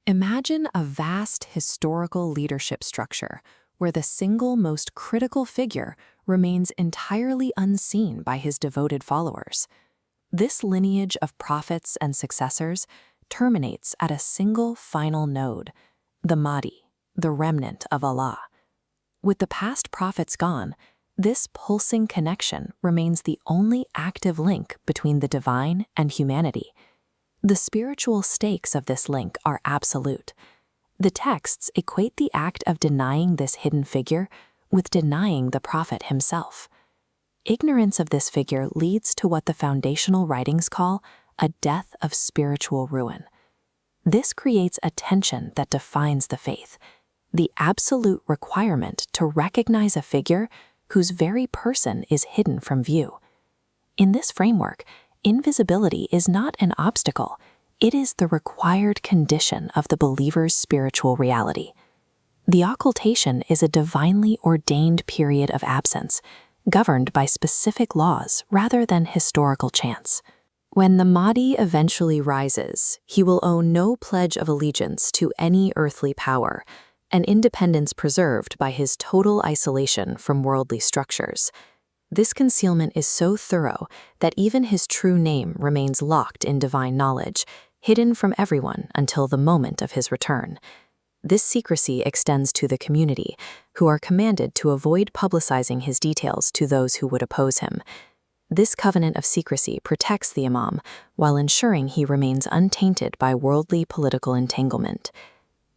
Imagine a vast historical leadership structure where the single most critical figure remains entirely unseen by his devoted followers. This lineage of prophets and successors terminates at a single final node, the Mahdi, the remnant of Allah. With the past prophets gone, this pulsing connection remains the only active link between the divine and humanity. The spiritual stakes of this link are absolute. The texts equate the act of denying this hidden figure with denying the prophet himself. Ignorance of this figure leads to what the foundational writings call a death of spiritual ruin. This creates a tension that defines the faith, the absolute requirement to recognize a figure whose very person is hidden from view. In this framework, invisibility is not an obstacle, it is the required condition of the believer's spiritual reality. The occultation is a divinely ordained period of absence, governed by specific laws rather than historical chance. When the Mahdi eventually rises, he will owe no pledge of allegiance to any earthly power, an independence preserved by his total isolation from worldly structures. This concealment is so thorough that even his true name remains locked in divine knowledge, hidden from everyone until the moment of his return. This secrecy extends to the community, who are commanded to avoid publicizing his details to those who would oppose him. This covenant of secrecy protects the Imam while ensuring he remains untainted by worldly political entanglement.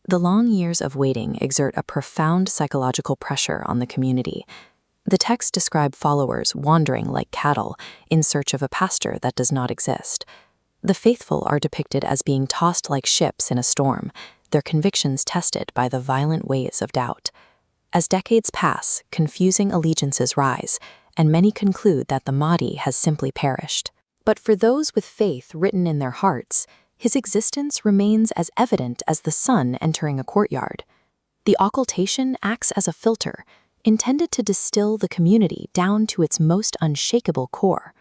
The long years of waiting exert a profound psychological pressure on the community. The texts describe followers wandering like cattle in search of a pasture that does not exist. The faithful are depicted as being tossed like ships in a storm, their convictions tested by the violent waves of doubt. As decades pass, confusing allegiances rise, and many conclude that the Mahdi has simply perished. But for those with faith written in their hearts, his existence remains as evident as the sun entering a courtyard. The occultation acts as a filter, intended to distill the community down to its most unshakable core.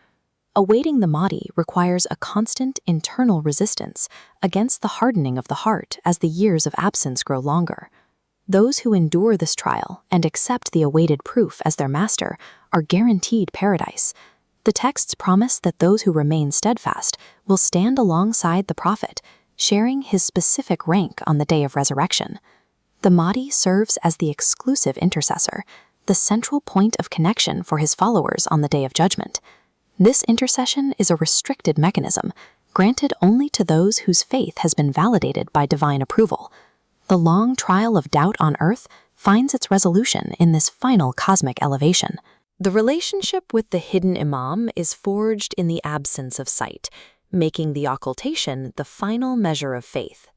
Awaiting the Mahdi requires a constant internal resistance against the hardening of the heart as the years of absence grow longer. Those who endure this trial and accept the awaited proof as their master are guaranteed paradise. The texts promise that those who remain steadfast will stand alongside the prophet, sharing his specific rank on the day of resurrection. The Mahdi serves as the exclusive intercessor, the central point of connection for his followers on the day of judgment. This intercession is a restricted mechanism, granted only to those whose faith has been validated by divine approval. The long trial of doubt on earth finds its resolution in this final cosmic elevation. The relationship with the hidden Imam is forged in the absence of sight, making the occultation the final measure of faith.